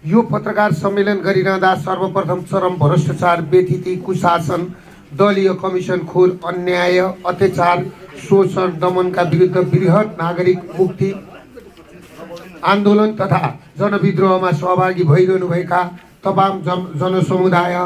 यो पत्रकार सम्मेलन गरिरहँदा सर्वप्रथम चरम भ्रष्टाचार, व्यथिति, कुशासन, दलीय कमिसन खोर, अन्याय, अत्याचार, शोषण, दमनका विरुद्ध बृहत नागरिक मुक्ति आन्दोलन तथा जनविद्रोहमा सहभागी भइरहनुभएका तमाम जनसमुदाय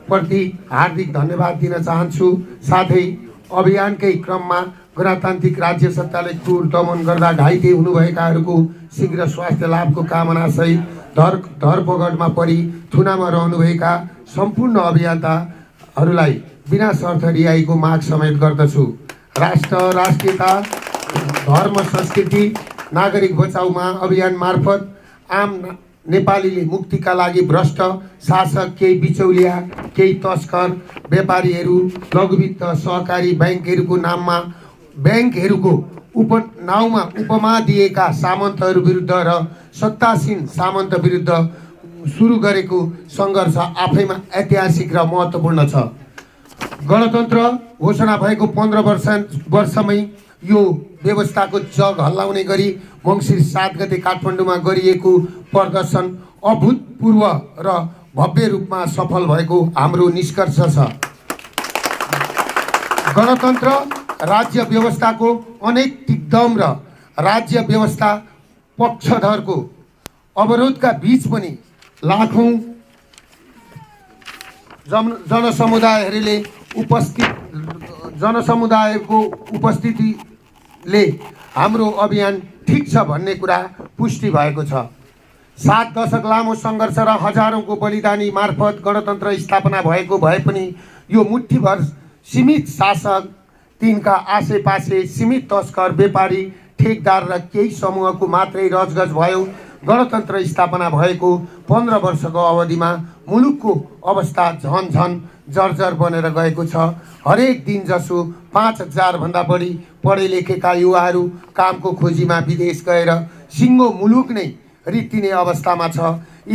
प्रति हार्दिक धन्यवाद दिन चाहन्छु। साथै अभियानकै क्रममा गणतान्त्रिक राज्य सत्ताले क्रूर दमन गर्दा घाइते हुनुभएकाहरूको शीघ्र स्वास्थ्य लाभको कामना सहित धरपकडमा परि थुनामा रहनुभएका सम्पूर्ण अभियन्ताहरूलाई बिना शर्त रिहाईको माग समेत गर्दछु। राष्ट्र, राष्ट्रियता, धर्म, संस्कृति, नागरिक बचाउमा अभियान मार्फत आम नेपालीले मुक्तिका लागि भ्रष्ट शासक, केही बिचौलिया, केही तस्कर, व्यापारीहरू, लघुवित्त, सहकारी ब्याङ्कहरूको नाममा ब्याङ्कहरूको नाउँमा उपमा दिएका सामन्तहरू विरुद्ध र सत्तासीन सामन्त विरुद्ध सुरु गरेको सङ्घर्ष आफैमा ऐतिहासिक र महत्त्वपूर्ण छ। गणतन्त्र घोषणा भएको 15 वर्षमै यो व्यवस्थाको जग हल्लाउने गरी मङ्सिर 7 गते काठमाडौँमा गरिएको प्रदर्शन अभूतपूर्व र भव्य रूपमा सफल भएको हाम्रो निष्कर्ष छ। गणतन्त्र राज्य व्यवस्थाको अनैतिकदम र राज्य व्यवस्था पक्षधरको अवरोधका बीच पनि लाखौं जनसमुदायको उपस्थितिले हाम्रो अभियान ठिक छ भन्ने कुरा पुष्टि भएको छ। 7 दशक लामो सङ्घर्ष र हजारौंको बलिदानी मार्फत गणतन्त्र स्थापना भएको भए पनि यो मुठ्ठीभर सीमित शासक, तिनका आसेपासे सीमित तस्कर, व्यापारी, ठेकदार र केही समूहको मात्रै रजगज भयो। गणतन्त्र स्थापना भएको 15 वर्षको अवधिमा मुलुकको अवस्था झन जर्जर बनेर गएको छ। हरेक दिन जसो 5000 भन्दा बढी पढे लेखेका युवाहरू कामको खोजीमा विदेश गएर सिङ्गो मुलुक नै रित्तिने अवस्थामा छ।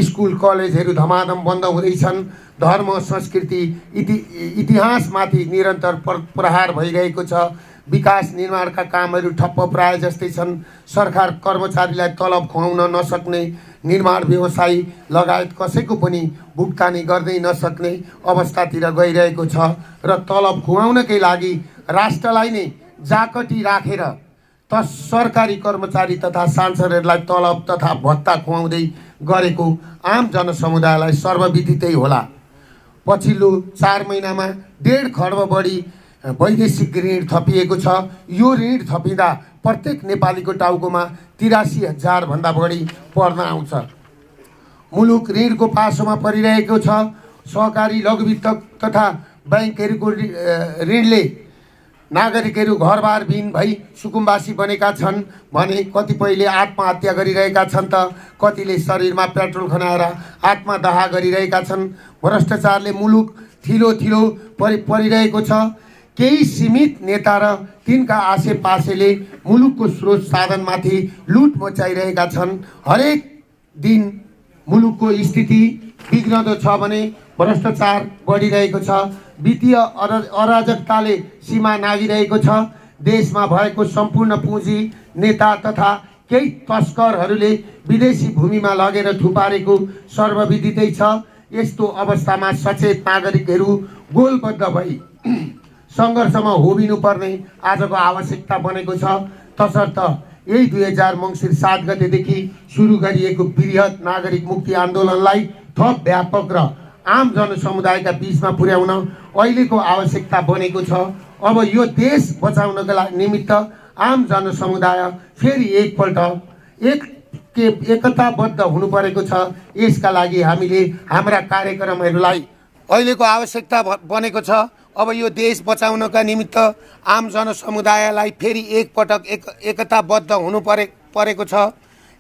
स्कुल कलेजहरू धमाधम बन्द हुँदैछन्। धर्म, संस्कृति, इतिहासमाथि निरन्तर प्रहार भइरहेको छ। विकास निर्माणका कामहरू ठप्प प्राय जस्तै छन्। सरकार कर्मचारीलाई तलब खुवाउन नसक्ने, निर्माण व्यवसायी लगायत कसैको पनि भुक्तानी गर्दै नसक्ने अवस्थातिर गइरहेको छ र तलब खुवाउनकै लागि राष्ट्रलाई नै जाकटी राखेर सरकारी कर्मचारी तथा सांसदहरूलाई तलब तथा भत्ता खुवाउँदै गरेको आम जनसमुदायलाई सर्वविदितै होला। पछिल्लो 4 महिनामा 1.5 खर्ब बढी वैदेशिक ऋण थपिएको छ। यो ऋण थपिँदा प्रत्येक नेपालीको टाउकोमा 83,000 भन्दा बढी पर्न आउँछ। मुलुक ऋणको पासोमा परिरहेको छ। सहकारी, लघुवित्त तथा ब्याङ्कहरूको ऋणले नागरिकहरू घरबारविहीन भई सुकुम्बासी बनेका छन् भने कतिपयले आत्महत्या गरिरहेका छन् त कतिले शरीरमा पेट्रोल खनाएर आत्मदाह गरिरहेका छन्। भ्रष्टाचारले मुलुक थिलो परिरहेको छ। केही सीमित नेता र तिनका आसेपासेले मुलुकको स्रोत साधनमाथि लुट मचाइरहेका छन्। हरेक दिन मुलुकको स्थिति बिग्रँदो छ भने भ्रष्टाचार बढिरहेको छ। वित्तीय अराजकताले सीमा नागिरहेको छ। देशमा भएको सम्पूर्ण पुँजी नेता तथा केही तस्करहरूले विदेशी भूमिमा लगेर थुपारेको सर्वविदितै छ। यस्तो अवस्थामा सचेत नागरिकहरू गोलबद्ध भई सङ्घर्षमा होबिनुपर्ने आजको आवश्यकता बनेको छ। तसर्थ यही 2000 मङ्सिर 7 गतेदेखि सुरु गरिएको बृहत नागरिक मुक्ति आन्दोलनलाई थप व्यापक र आम जनसमुदायका बीचमा पुर्याउन अहिलेको आवश्यकता बनेको छ। अब यो देश बचाउनका निमित्त आम जनसमुदाय फेरि एकपल्ट एकताबद्ध हुनु परेको छ। यसका लागि हामीले हाम्रा कार्यक्रमहरूलाई अहिलेको आवश्यकता बनेको छ। अब यो देश बचाउनका निमित्त आम जनसमुदायलाई फेरि एकपटक एकताबद्ध हुनु परेको छ।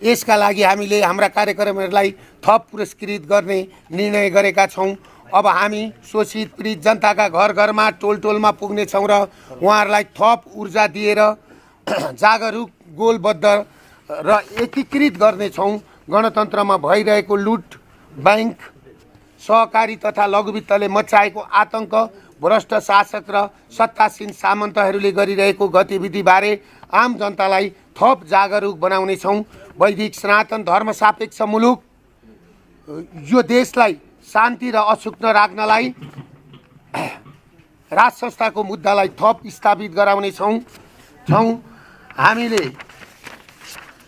यसका लागि हामीले हाम्रा कार्यक्रमहरूलाई थप पुरस्कृत गर्ने निर्णय गरेका छौँ। अब हामी शोषित पीडित जनताका घर घरमा टोल टोलमा पुग्नेछौँ र उहाँहरूलाई थप ऊर्जा दिएर जागरुक, गोलबद्ध र एकीकृत गर्नेछौँ। गणतन्त्रमा भइरहेको लुट, ब्याङ्क, सहकारी तथा लघुवित्तले मचाएको आतंक, भ्रष्ट शासक र सत्तासीन सामन्तहरूले गरिरहेको गतिविधिबारे आम जनतालाई थप जागरुक बनाउनेछौँ। वैदिक सनातन धर्म सापेक्ष मुलुक यो देशलाई शान्ति र अछुक्न राख्नलाई राज संस्थाको मुद्दालाई थप स्थापित गराउनेछौँ।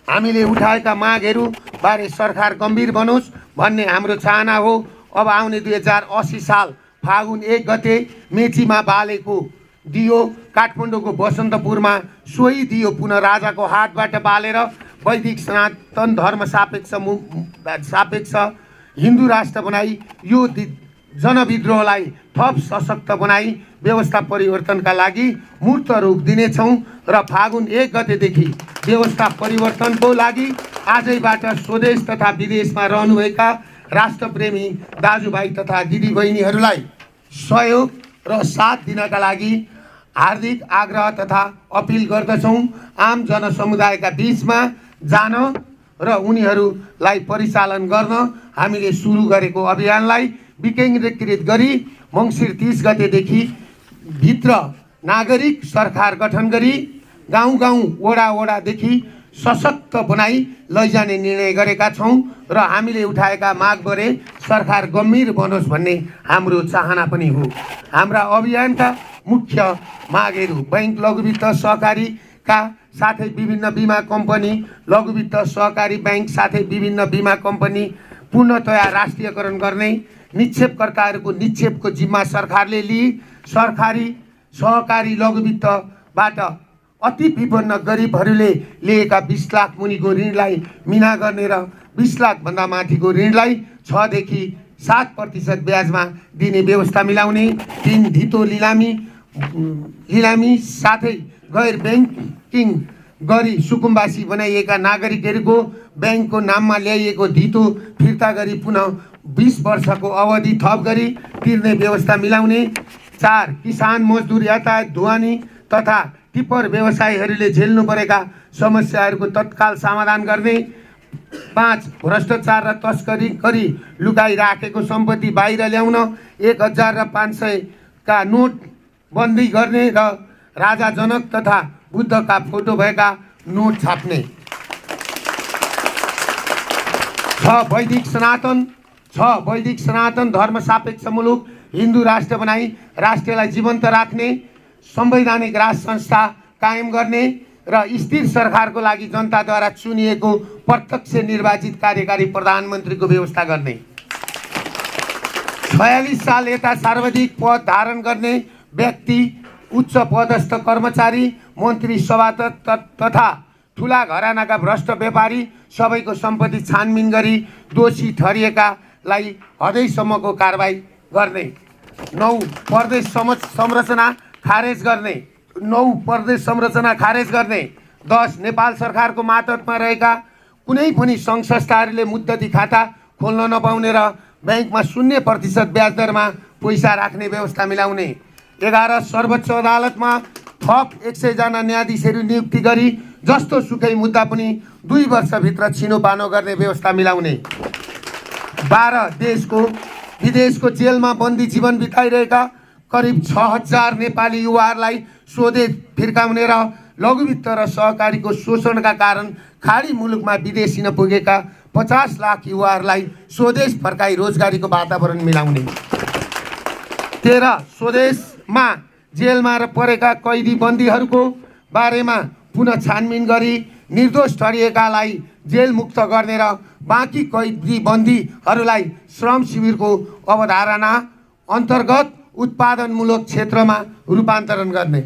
हामीले उठाएका मागहरू बारे सरकार गम्भीर बनोस् भन्ने हाम्रो चाहना हो। अब आउने 2080 साल फागुन 1 गते मेचीमा बालेको दियो काठमाडौँको बसन्तपुरमा सोही दियो पुनः राजाको हातबाट बालेर वैदिक सनातन धर्म सापेक्ष हिन्दू राष्ट्र बनाई यो जनविद्रोहलाई थप सशक्त बनाई व्यवस्था परिवर्तनका लागि मूर्त रूप दिनेछौँ र फागुन 1 गतेदेखि व्यवस्था परिवर्तनको लागि आजैबाट स्वदेश तथा विदेशमा रहनुभएका राष्ट्रप्रेमी दाजुभाइ तथा दिदीबहिनीहरूलाई सहयोग र साथ दिनका लागि हार्दिक आग्रह तथा अपिल गर्दछौँ। आम जनसमुदायका बीचमा जान र उनीहरूलाई परिचालन गर्न हामीले सुरु गरेको अभियानलाई विकेन्द्रीकृत गरी मङ्सिर 30 गतेदेखि भित्र नागरिक सरकार गठन गरी गाउँ वडादेखि सशक्त बनाई लैजाने निर्णय गरेका छौँ र हामीले उठाएका मागबारे सरकार गम्भीर बनोस् भन्ने हाम्रो चाहना पनि हो। हाम्रा अभियानका मुख्य मागहरू बैंक लघुवित्त सहकारीका साथै विभिन्न बिमा कम्पनी लघुवित्त सहकारी बैंक साथै विभिन्न बिमा कम्पनी पूर्णतया राष्ट्रियकरण गर्ने, निक्षेपकर्ताहरूको निक्षेपको जिम्मा सरकारले लिई सरकारी सहकारी लघुवित्तबाट अति विपन्न गरिबहरूले लिएका 20 लाख मुनिको ऋणलाई मिना गर्ने र 20 लाखभन्दा माथिको ऋणलाई 6 देखि 7% ब्याजमा दिने व्यवस्था मिलाउने, 3 धितो लिलामी साथै गैर ब्याङ्किङ गरी सुकुम्बासी बनाइएका नागरिकहरूको ब्याङ्कको नाममा ल्याइएको धितो फिर्ता गरी पुनः 20 वर्षको अवधि थप गरी तिर्ने व्यवस्था मिलाउने, 4 किसान मजदुर यातायात ढुवानी तथा टिप्पर व्यवसायीहरूले झेल्नु परेका समस्याहरूको तत्काल समाधान गर्ने, 5 भ्रष्टाचार र तस्करी गरी लुकाइराखेको सम्पत्ति बाहिर ल्याउन 1000 र 500 का नोट बन्दी गर्ने र राजा जनक तथा बुद्धका फोटो भएका नोट छाप्ने, 6 वैदिक सनातन धर्म सापेक्ष मुलुक हिन्दू राष्ट्र बनाई राष्ट्रलाई जीवन्त राख्ने, संवैधानिक राज संस्था कायम गर्ने र स्थिर सरकारको लागि जनताद्वारा चुनिएको प्रत्यक्ष निर्वाचित कार्यकारी प्रधानमन्त्रीको व्यवस्था गर्ने, 46 साल यता सर्वाधिक पद धारण गर्ने व्यक्ति, उच्च पदस्थ कर्मचारी, मन्त्री सभा तथा ठुला घरानाका भ्रष्ट व्यापारी सबैको सम्पत्ति छानबिन गरी दोषी ठहरिएकालाई हदैसम्मको कारबाही गर्ने, 9 प्रदेश संरचना खारेज गर्ने, 10 नेपाल सरकारको मातहतमा रहेका कुनै पनि सङ्घ संस्थाहरूले मुद्दती खाता खोल्न नपाउने र ब्याङ्कमा 0% ब्याज दरमा पैसा राख्ने व्यवस्था मिलाउने, 11 सर्वोच्च अदालतमा थप 100 जना न्यायाधीशहरू नियुक्ति गरी जस्तो सुकै मुद्दा पनि 2 वर्षभित्र छिनोपानो गर्ने व्यवस्था मिलाउने, 12 विदेशको जेलमा बन्दी जीवन बिताइरहेका करिब 6000 नेपाली युवाहरूलाई स्वदेश फिर्काउने र लघुवित्त र सहकारीको शोषणका कारण खाडी मुलुकमा विदेशी नपुगेका 50 लाख युवाहरूलाई स्वदेश फर्काई रोजगारीको वातावरण मिलाउने, 13 स्वदेशमा जेलमा परेका कैदी बन्दीहरूको बारेमा पुनः छानबिन गरी निर्दोष ठहरिएकालाई जेल मुक्त गर्ने र बाँकी कैदी बन्दीहरूलाई श्रम शिविरको अवधारणा अन्तर्गत उत्पादनमूलक क्षेत्रमा रूपान्तरण गर्ने,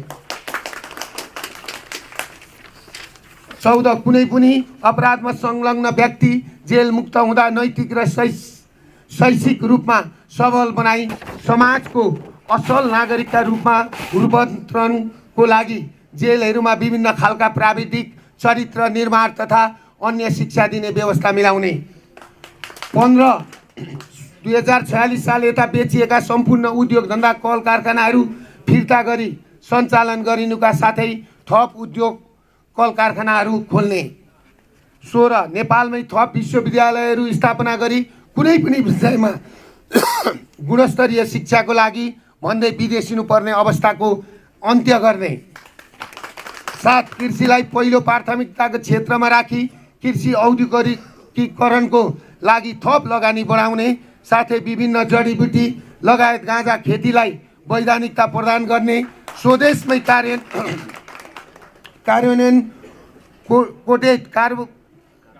14 कुनै पनि अपराधमा संलग्न व्यक्ति जेल मुक्त हुँदा नैतिक र शैक्षिक रूपमा सबल बनाई समाजको असल नागरिकका रूपमा रूपान्तरणको लागि जेलहरूमा विभिन्न खालका प्राविधिक चरित्र निर्माण तथा अन्य शिक्षा दिने व्यवस्था मिलाउने, 15 2046 साल यता बेचिएका सम्पूर्ण उद्योग धन्दा कल कारखानाहरू फिर्ता गरी सञ्चालन गरिनुका साथै थप उद्योग कल कारखानाहरू खोल्ने, 16 नेपालमै थप विश्वविद्यालयहरू स्थापना गरी कुनै पनि विषयमा गुणस्तरीय शिक्षाको लागि भन्दै विदेशिनु पर्ने अवस्थाको अन्त्य गर्ने, 7 कृषिलाई पहिलो प्राथमिकताको क्षेत्रमा राखी कृषि औद्योगिकीकरणको लागि थप लगानी बढाउने साथै विभिन्न जडीबुटी लगायत गाँजा खेतीलाई वैधानिकता प्रदान गर्ने, स्वदेशमै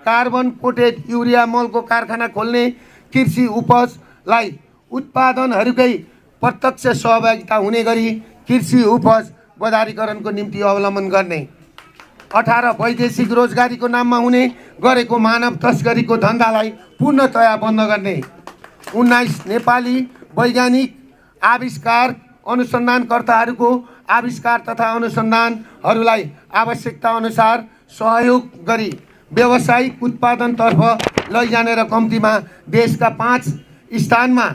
कार्बन कोटेड युरिया मलको कारखाना खोल्ने, कृषि उपजलाई उत्पादनहरूकै प्रत्यक्ष सहभागिता हुने गरी कृषि उपज बजारीकरणको निम्ति अवलम्बन गर्ने, 18 वैदेशिक रोजगारीको नाममा हुने गरेको मानव तस्करीको धन्दालाई पूर्णतया बन्द गर्ने, 19 नेपाली वैज्ञानिक आविष्कार अनुसन्धानकर्ताहरूको आविष्कार तथा अनुसन्धानहरूलाई आवश्यकता अनुसार सहयोग गरी व्यावसायिक उत्पादनतर्फ लैजाने र कम्तीमा देशका 5 स्थानमा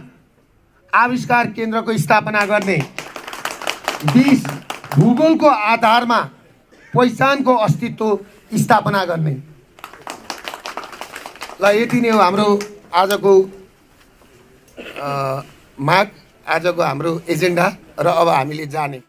आविष्कार केन्द्रको स्थापना गर्ने, 20 भूगोलको आधारमा पहिचानको अस्तित्व स्थापना गर्ने। ल यति नै हो हाम्रो आजको माग, आजको हाम्रो एजेन्डा र अब हामीले जाने।